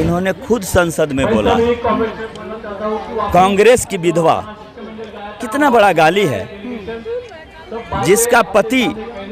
इन्होंने खुद संसद में बोला कांग्रेस की विधवा, कितना बड़ा गाली है। जिसका पति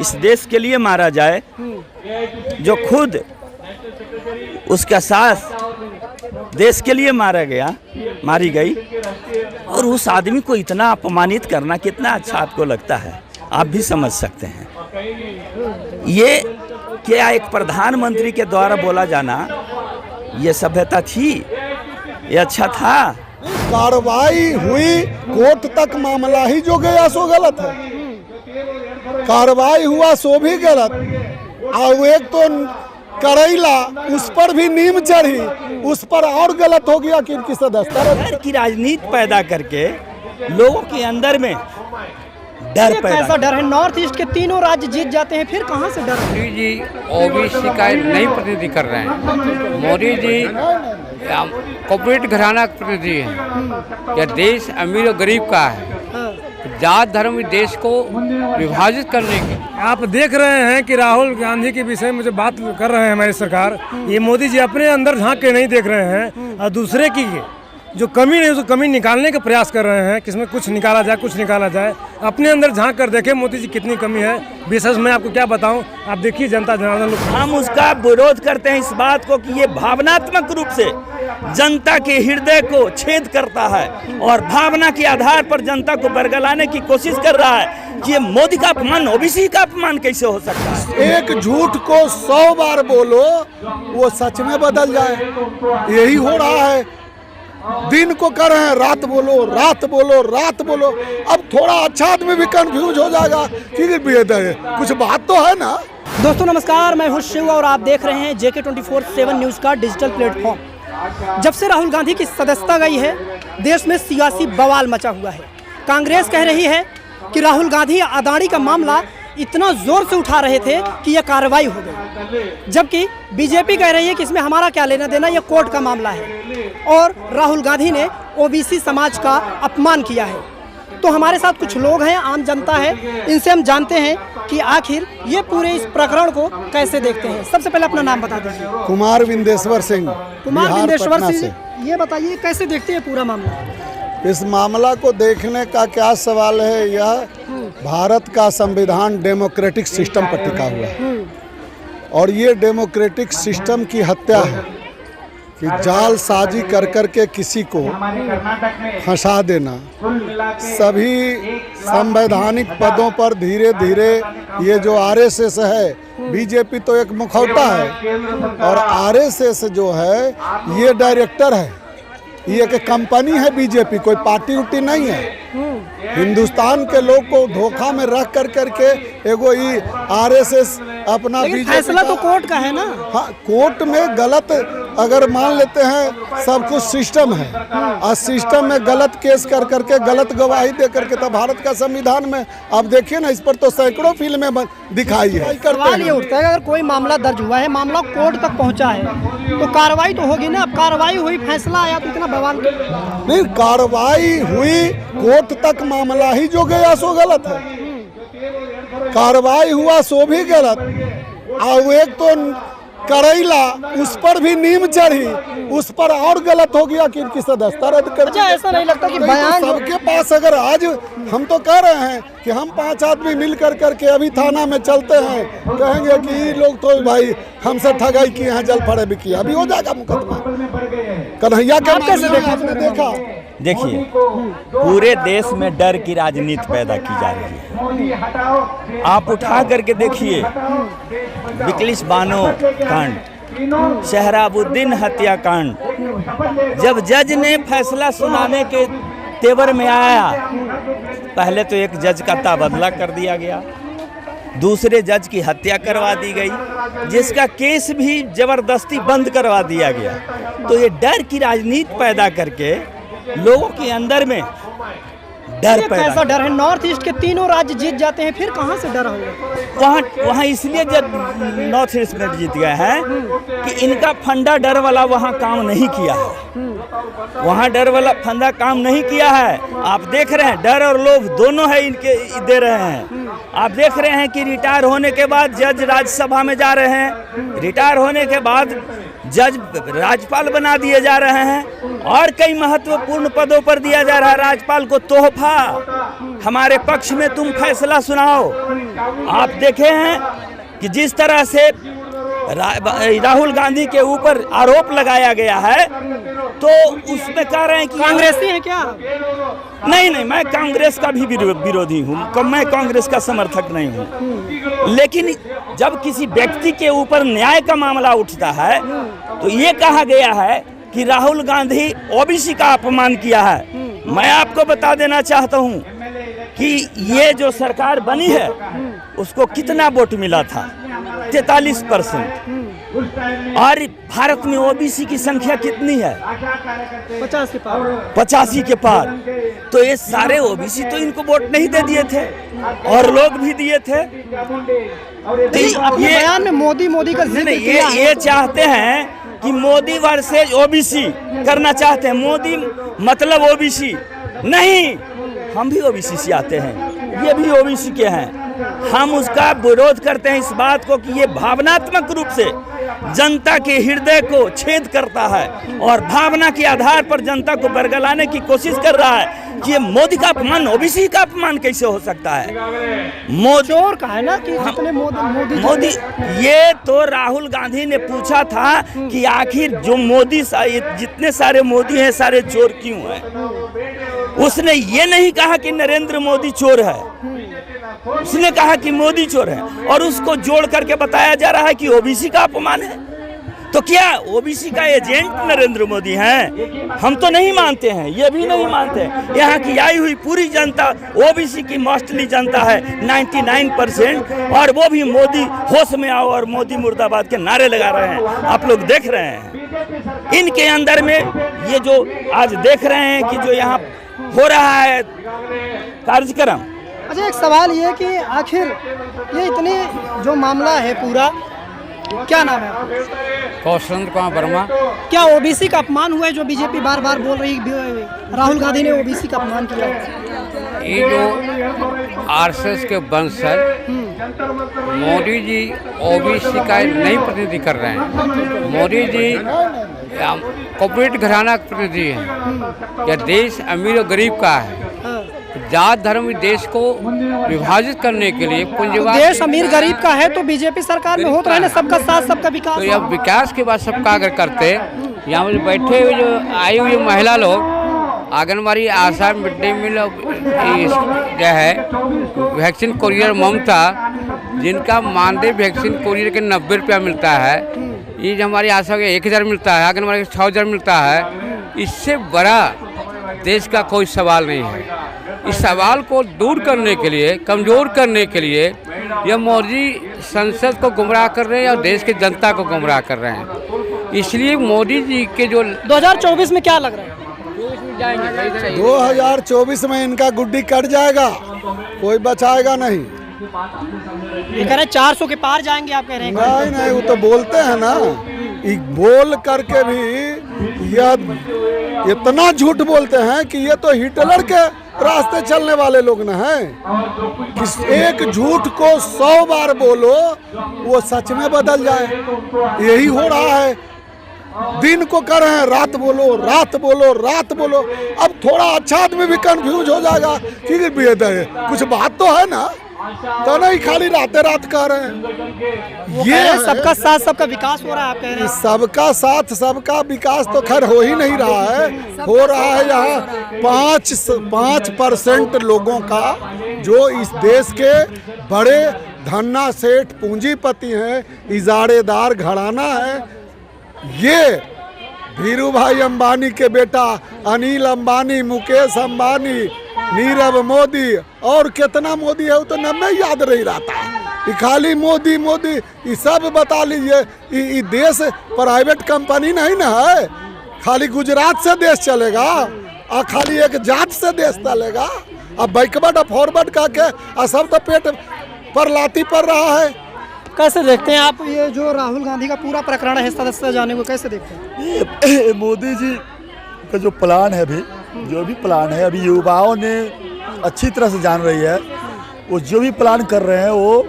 इस देश के लिए मारा जाए, जो खुद उसका सास देश के लिए मारी गई, और उस आदमी को इतना अपमानित करना कितना अच्छा आपको लगता है, आप भी समझ सकते हैं। ये क्या एक प्रधानमंत्री के द्वारा बोला जाना ये सभ्यता थी? ये अच्छा था? कार्रवाई हुई, कोर्ट तक मामला ही जो गया सो गलत है। कार्रवाई हुआ सो भी गलत। और एक तो करैला, उस पर भी नीम चढ़ी, उस पर और गलत हो गया कि इनकी सदस्यता डर की राजनीति पैदा करके लोगों के अंदर में डर पैदा। कैसा डर है? नॉर्थ ईस्ट के तीनों राज्य जीत जाते हैं, फिर कहाँ से डर है? मोदी जी ओबीसी का नहीं प्रतिनिधि कर रहे हैं। मोदी जी कॉर्पोरेट घराना का प्रतिनिधि है। यह देश अमीर और गरीब का है। जात धर्म देश को विभाजित करने की। आप देख रहे हैं कि राहुल गांधी के विषय में जो बात कर रहे हैं हमारी सरकार, ये मोदी जी अपने अंदर झांक के नहीं देख रहे हैं और दूसरे की जो कमी नहीं उसको कमी निकालने का प्रयास कर रहे हैं, किसमें कुछ निकाला जाए। अपने अंदर झांक कर देखें मोदी जी कितनी कमी है। विशेष मैं आपको क्या बताऊं, आप देखिए जनता जनार्दन लोग। हम उसका विरोध करते हैं इस बात को कि ये भावनात्मक रूप से जनता के हृदय को छेद करता है और भावना के आधार पर जनता को बरगलाने की कोशिश कर रहा है कि ये मोदी का अपमान, ओबीसी का अपमान कैसे हो सकता है? एक झूठ को 100 बार बोलो वो सच में बदल जाए, यही हो रहा है। दिन को कर रहे हैं रात बोलो। अब थोड़ा अच्छा आदमी भी कंफ्यूज हो जाएगा कि कुछ बात तो है ना। दोस्तों नमस्कार, मैं हूं शिव और आप देख रहे हैं JK 24/7 न्यूज़ का डिजिटल प्लेटफॉर्म। जब से राहुल गांधी की सदस्यता गई है, देश में सियासी बवाल मचा हुआ है। कांग्रेस कह रही है कि राहुल गांधी अदानी का मामला इतना जोर से उठा रहे थे कि यह कार्रवाई हो गई, जबकि बीजेपी कह रही है कि इसमें हमारा क्या लेना देना, यह कोर्ट का मामला है और राहुल गांधी ने ओबीसी समाज का अपमान किया है। तो हमारे साथ कुछ लोग हैं, आम जनता है, इनसे हम जानते हैं कि आखिर ये पूरे इस प्रकरण को कैसे देखते हैं। सबसे पहले अपना नाम बता दीजिए। कुमार विंदेश्वर सिंह, ये बताइए कैसे देखते हैं पूरा मामला? इस मामला को देखने का क्या सवाल है, यह भारत का संविधान डेमोक्रेटिक सिस्टम पर टिका हुआ है और ये डेमोक्रेटिक सिस्टम की हत्या है कि जालसाजी कर के किसी को फंसा देना। सभी संवैधानिक पदों पर धीरे धीरे ये जो आरएसएस है, बीजेपी तो एक मुखौटा है और आरएसएस जो है ये डायरेक्टर है, ये एक कंपनी है। बीजेपी कोई पार्टी उटी नहीं है। हिंदुस्तान के लोग को धोखा में रख करके एगो ये आरएसएस अपना फैसला तो कोर्ट का है ना। हाँ, कोर्ट में गलत अगर मान लेते हैं, सब कुछ सिस्टम है और सिस्टम में गलत केस करके गलत गवाही दे करके तो भारत का संविधान में आप देखिए ना, इस पर तो सैकड़ों फिल्में दिखाई है। सवाल ये उठता है अगर कोई मामला दर्ज हुआ है, मामला कोर्ट तक पहुंचा है तो कार्रवाई तो होगी ना। अब कार्रवाई हुई, फैसला आया तो इतना बवाल नहीं। कार्रवाई हुई, कोर्ट तक मामला ही जो गया सो गलत है। कार्रवाई हुआ सो भी गलत। और एक तो करैला, उस पर भी नीम चढ़ी, उस पर और गलत हो गया कि इनकी सदस्यता रद्द कर। अच्छा, ऐसा नहीं लगता कि बयान सबके पास अगर आज हम तो कह रहे हैं कि हम 5 आदमी मिल करके अभी थाना में चलते हैं, कहेंगे कि ये लोग तो भाई हमसे ठगाई किए हैं, जल फड़े भी किया, अभी हो जाएगा मुकदमा। कन्हैया के आपने देखा। देखिए, पूरे देश में डर की राजनीति पैदा की जा रही है। आप उठा करके देखिए, बिकलिश बानो कांड, शहराबुद्दीन हत्याकांड, जब जज ने फैसला सुनाने के तेवर में आया, पहले तो एक जज का तबादला कर दिया गया, दूसरे जज की हत्या करवा दी गई, जिसका केस भी जबरदस्ती बंद करवा दिया गया। तो ये डर की राजनीति पैदा करके लोगों के अंदर में डर पैदा। कैसा डर है? नॉर्थ ईस्ट के तीनों राज्य जीत जाते हैं, फिर कहाँ से डर होगा? वहाँ इसलिए जब नॉर्थ ईस्ट में जीत गए हैं कि इनका फंडा डर वाला वहाँ काम नहीं किया है। वहाँ डर वाला फंडा काम नहीं किया है। आप देख रहे हैं, डर और लोभ दोनों है इनके दे रहे हैं। आप देख रहे हैं कि रिटायर होने के बाद जज राज्यसभा में जा रहे हैं, रिटायर होने के बाद जज राज्यपाल बना दिए जा रहे हैं और कई महत्वपूर्ण पदों पर दिया जा रहा है राज्यपाल को तोहफा। हमारे पक्ष में तुम फैसला सुनाओ। आप देखे हैं कि जिस तरह से राहुल गांधी के ऊपर आरोप लगाया गया है, तो उसमें कह रहे हैं कि कांग्रेसी है क्या? नहीं, मैं कांग्रेस का भी विरोधी हूँ, मैं कांग्रेस का समर्थक नहीं हूँ। लेकिन जब किसी व्यक्ति के ऊपर न्याय का मामला उठता है तो ये कहा गया है कि राहुल गांधी ओबीसी का अपमान किया है। मैं आपको बता देना चाहता हूँ कि ये जो सरकार बनी है उसको कितना वोट मिला था? 43%। और भारत में ओबीसी की संख्या कितनी है? 50 के पार। 85 के पार। तो ये सारे ओबीसी तो इनको वोट नहीं दे दिए थे और लोग भी दिए थे। तो अपने बयान में मोदी का जिक्र किया है। ये चाहते हैं कि मोदी वर्सेज ओबीसी करना चाहते हैं। मोदी मतलब ओबीसी नहीं, हम भी ओबीसी से आते हैं, ये भी ओबीसी के हैं। हम उसका विरोध करते हैं इस बात को कि ये भावनात्मक रूप से जनता के हृदय को छेद करता है और भावना के आधार पर जनता को बरगलाने की कोशिश कर रहा है कि ये मोदी का अपमान, ओबीसी का अपमान कैसे हो सकता है? चोर का है ना कि जितने मोदी ये तो राहुल गांधी ने पूछा था कि आखिर जो मोदी जितने सारे मोदी हैं सारे चोर क्यों हैं? उसने ये नहीं कहा कि नरेंद्र मोदी चोर है, उसने कहा कि मोदी चोर है और उसको जोड़ करके बताया जा रहा है कि ओबीसी का अपमान है। तो क्या ओबीसी का एजेंट नरेंद्र मोदी हैं? हम तो नहीं मानते हैं, ये भी नहीं मानते। यहाँ की आई हुई पूरी जनता ओबीसी की मोस्टली जनता है 99%, और वो भी मोदी होश में आओ और मोदी मुर्दाबाद के नारे लगा रहे हैं। आप लोग देख रहे हैं इनके अंदर में ये जो आज देख रहे हैं कि जो यहाँ हो रहा है कार्यक्रम। अच्छा, एक सवाल ये कि आखिर ये इतने जो मामला है पूरा, क्या नाम है? कौशल कुमार वर्मा। क्या ओबीसी का अपमान हुआ है जो बीजेपी बार बार बोल रही है राहुल गांधी ने ओबीसी का अपमान किया? ये जो आरएसएस के वंशज मोदी जी ओबीसी का नहीं प्रतिनिधि कर रहे हैं। मोदी जी कॉर्पोरेट घराना का प्रतिनिधि हैं। यह देश अमीर और गरीब का है। जात धर्म देश को विभाजित करने के लिए पूंजीवाद। देश अमीर गरीब का है तो बीजेपी सरकार में होता है ना, सबका साथ सबका विकास। तो यह विकास के बाद सबका अगर करते, यहाँ पर बैठे हुए जो आई हुई महिला लोग, आंगनबाड़ी, आशा, मिड डे मील जो है, वैक्सीन कोरियर ममता, जिनका मानदेय वैक्सीन कोरियर के 90 रुपया मिलता है, ये जो हमारी आशा के 1000 मिलता है, आंगनबाड़ी के 6000 मिलता है। इससे बड़ा देश का कोई सवाल नहीं है। इस सवाल को दूर करने के लिए, कमज़ोर करने के लिए यह मोदी संसद को गुमराह कर रहे हैं और देश की जनता को गुमराह कर रहे हैं। इसलिए मोदी जी के जो 2024 में क्या लग रहा है? 2024 में इनका गुड्डी कट जाएगा, कोई बचाएगा नहीं। ये कह रहे हैं 400 के पार जाएंगे, आप कह रहे हैं? नहीं, वो तो बोलते हैं ना, बोल करके भी यह इतना झूठ बोलते हैं कि ये तो हिटलर के रास्ते चलने वाले लोग न हैं। कि एक झूठ को 100 बार बोलो वो सच में बदल जाए, यही हो रहा है। दिन को कर रहे हैं रात बोलो, रात बोलो, रात बोलो। अब थोड़ा अच्छा आदमी भी कंफ्यूज हो जाएगा कि कुछ बात तो है ना, तो नहीं खाली रात कह रहे हैं। ये सबका साथ सबका विकास हो रहा है, आप कह रहे हैं? सबका साथ सबका विकास तो खैर हो ही नहीं रहा है। हो रहा है यहाँ 5% लोगों का, जो इस देश के बड़े धन्ना सेठ पूंजीपति हैं, इजारेदार घराना है। ये धीरू भाई अंबानी के बेटा अनिल अंबानी, मुकेश अंबानी, नीरव मोदी और कितना मोदी है वो तो नाम में याद नहीं रहता। ये खाली मोदी मोदी ये सब बता लीजिए। ये देश प्राइवेट कंपनी नहीं ना है, खाली गुजरात से देश चलेगा और खाली एक जात से देश चलेगा। अब बैकवर्ड और फॉरवर्ड करके सब तो पेट पर लाती पड़ रहा है। कैसे देखते हैं आप ये जो राहुल गांधी का पूरा प्रकरण है सदस्यता जाने को, कैसे देखते हैं? मोदी जी का जो प्लान है, अभी जो भी प्लान है, अभी युवाओं ने अच्छी तरह से जान रही है। वो जो भी प्लान कर रहे हैं वो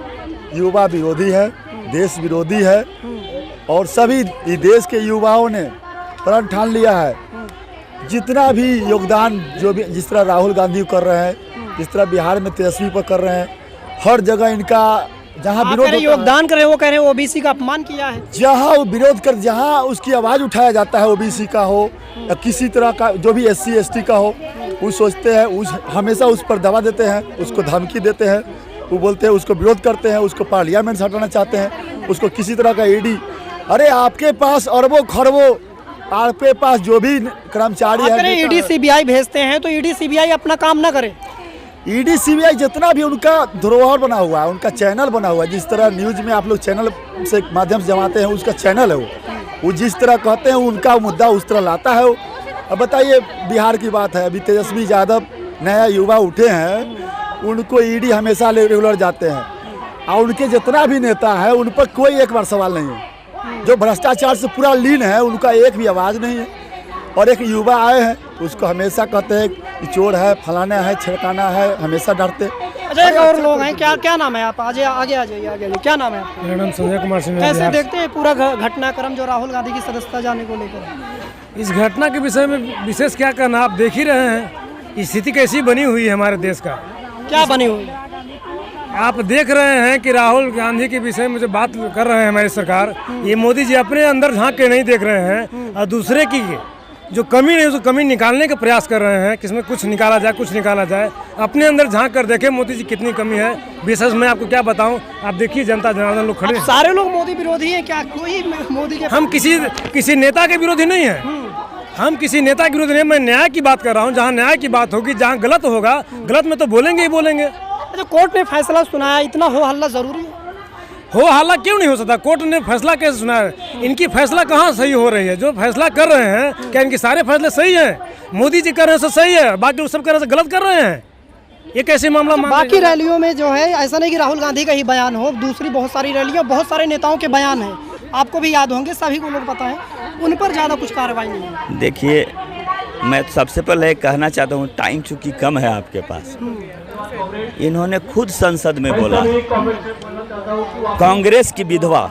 युवा विरोधी है, देश विरोधी है। और सभी इस देश के युवाओं ने प्रण ठान लिया है, जितना भी योगदान जो भी जिस तरह राहुल गांधी कर रहे हैं, जिस तरह बिहार में तेजस्वी पर कर रहे हैं, हर जगह इनका जहाँ विरोध होता है, योगदान कर रहे हैं, वो कह रहे हैं ओबीसी का अपमान किया है। जहाँ वो विरोध कर, जहाँ उसकी आवाज़ उठाया जाता है, ओबीसी का हो या किसी तरह का जो भी SC ST का हो, वो सोचते हैं हमेशा उस पर दबा देते हैं, उसको धमकी देते हैं, वो बोलते हैं, उसको विरोध करते हैं, उसको पार्लियामेंट से हटाना चाहते हैं, उसको किसी तरह का ED। अरे आपके पास अरबों खरबों, आपके पास जो भी कर्मचारी है, ED CBI भेजते हैं तो ED CBI अपना काम ना करे। ED CBI जितना भी उनका धरोहर बना हुआ है, उनका चैनल बना हुआ है, जिस तरह न्यूज़ में आप लोग चैनल से माध्यम से जमाते हैं, उसका चैनल है वो जिस तरह कहते हैं उनका मुद्दा उस तरह लाता है वो। अब बताइए, बिहार की बात है, अभी तेजस्वी यादव नया युवा उठे हैं, उनको ED हमेशा रेगुलर जाते हैं, और उनके जितना भी नेता है उन पर कोई एक बार सवाल नहीं है। जो भ्रष्टाचार से पूरा लीन है, उनका एक भी आवाज़ नहीं है। और एक युवा आए हैं, उसको हमेशा कहते हैं कि चोर है, फलाना है, छिड़काना है, हमेशा डरते। अच्छा, एक और लोग हैं, क्या नाम है आप? आगे आ जाइए, क्या नाम है आपका? मेरा नाम संजय कुमार सिंह। कैसे देखते हैं पूरा घटनाक्रम जो राहुल गांधी की सदस्यता जाने को लेकर? इस घटना के विषय में विशेष क्या कहना, आप देख ही रहे हैं स्थिति कैसी बनी हुई है हमारे देश का। क्या बनी हुई? आप देख रहे हैं कि राहुल गांधी के विषय में जो बात कर रहे हैं हमारी सरकार, ये मोदी जी अपने अंदर झांक के नहीं देख रहे हैं, और दूसरे की जो कमी है, उसको कमी निकालने का प्रयास कर रहे हैं कि इसमें कुछ निकाला जाए। अपने अंदर झांक कर देखें मोदी जी कितनी कमी है। विशेष मैं आपको क्या बताऊं, आप देखिए जनता जनार्दन लोग खड़े हैं। सारे लोग मोदी विरोधी हैं क्या? कोई मोदी के हम किसी नेता के विरोधी नहीं है, हम किसी नेता के विरोधी नहीं। मैं न्याय की बात कर रहा हूँ। जहाँ न्याय की बात होगी, जहाँ गलत होगा, गलत में तो बोलेंगे ही बोलेंगे। अच्छा, कोर्ट ने फैसला सुनाया, इतना हो हल्ला जरूरी है? हो हल्ला क्यों नहीं हो सकता? कोर्ट ने फैसला कैसे सुना है? इनकी फैसला कहाँ सही हो रही है? जो फैसला कर रहे हैं, क्या इनके सारे फैसले सही हैं? मोदी जी कर रहे हैं सो सही है, बाकी सब कर रहे हैं गलत कर रहे हैं। ये कैसे मामला? बाकी रैलियों में जो है, ऐसा नहीं कि राहुल गांधी का ही बयान हो, दूसरी बहुत सारी रैलियां, बहुत सारे नेताओं के बयान हैं, आपको भी याद होंगे, सभी को लोग पता है, उन पर ज़्यादा कुछ कार्रवाई नहीं है। देखिए, मैं सबसे पहले कहना चाहता हूँ, टाइम चूँकि कम है आपके पास, इन्होंने खुद संसद में बोला कांग्रेस की विधवा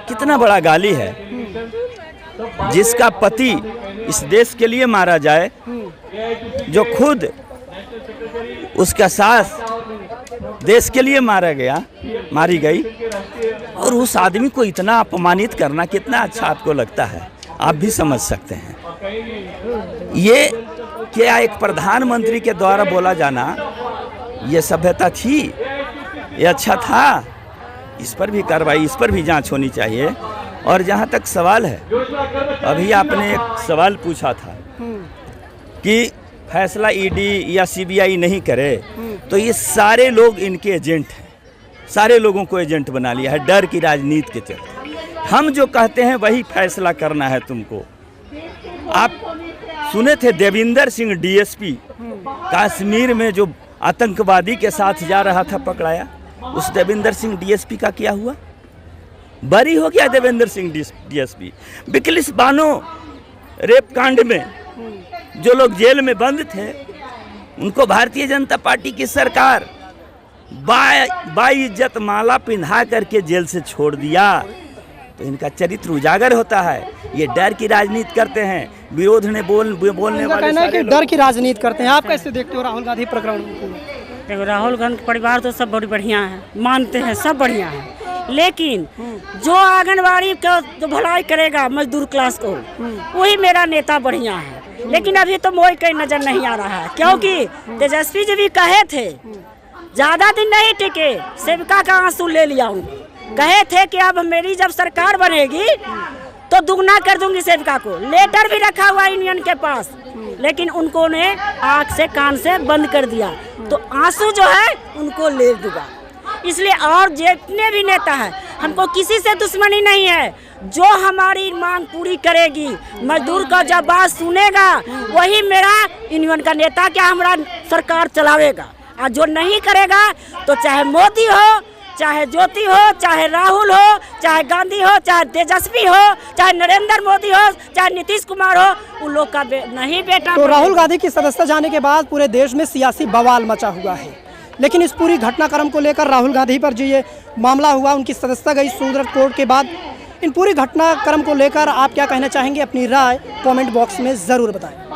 कितना बड़ा गाली है, जिसका पति इस देश के लिए मारा जाए, जो खुद उसका सास देश के लिए मारी गई, और उस आदमी को इतना अपमानित करना कितना अच्छा आपको लगता है? आप भी समझ सकते हैं। ये क्या एक प्रधानमंत्री के द्वारा बोला जाना ये सभ्यता थी? ये अच्छा था? इस पर भी कार्रवाई, इस पर भी जांच होनी चाहिए। और जहां तक सवाल है, अभी आपने एक सवाल पूछा था कि फैसला ED या CBI नहीं करे, तो ये सारे लोग इनके एजेंट हैं, सारे लोगों को एजेंट बना लिया है डर की राजनीति के चलते। हम जो कहते हैं वही फैसला करना है तुमको। आप सुने थे देविंदर सिंह DSP कश्मीर में जो आतंकवादी के साथ जा रहा था, पकड़ाया, उस देविंदर सिंह DSP का क्या हुआ? बरी हो गया देवेंद्र सिंह DSP। बिकलिस बानो रेप कांड में जो लोग जेल में बंद थे, उनको भारतीय जनता पार्टी की सरकार बाइज्जत माला पिन्हा करके जेल से छोड़ दिया। तो इनका चरित्र उजागर होता है। ये डर की राजनीति करते हैं, विरोध ने बोलने वाले कहना है कि डर की राजनीति करते हैं। आप कैसे देखते हो राहुल गांधी प्रकरण को? देखो, राहुल गांधी परिवार तो सब बड़ी बढ़िया है, मानते हैं, सब बढ़िया है, लेकिन जो आंगनबाड़ी का तो भलाई करेगा मजदूर क्लास को, वही मेरा नेता बढ़िया है। लेकिन अभी तो मोई कहीं नजर नहीं आ रहा है, क्योंकि तेजस्वी जी भी कहे थे ज्यादा दिन नहीं टिके, सेविका का आंसू ले लिया हूँ। कहे थे कि अब मेरी जब सरकार बनेगी तो दुगना कर दूंगी सेविका को। लेटर भी रखा हुआ यूनियन के पास, लेकिन उनको ने आँख से कान से बंद कर दिया। तो आंसू जो है उनको ले दूंगा। इसलिए और जितने भी नेता हैं, हमको किसी से दुश्मनी नहीं है। जो हमारी मांग पूरी करेगी, मजदूर का जब बात सुनेगा, वही मेरा यूनियन का नेता क्या हमारा सरकार चलावेगा। और जो नहीं करेगा, तो चाहे मोदी हो, चाहे ज्योति हो, चाहे राहुल हो, चाहे गांधी हो, चाहे तेजस्वी हो, चाहे नरेंद्र मोदी हो, चाहे नीतीश कुमार हो, उन लोग का नहीं बेटा। तो राहुल गांधी की सदस्यता जाने के बाद पूरे देश में सियासी बवाल मचा हुआ है, लेकिन इस पूरी घटनाक्रम को लेकर राहुल गांधी पर जो ये मामला हुआ, उनकी सदस्यता गई सुप्रीम कोर्ट के बाद, इन पूरी घटनाक्रम को लेकर आप क्या कहना चाहेंगे, अपनी राय कमेंट बॉक्स में ज़रूर बताएं।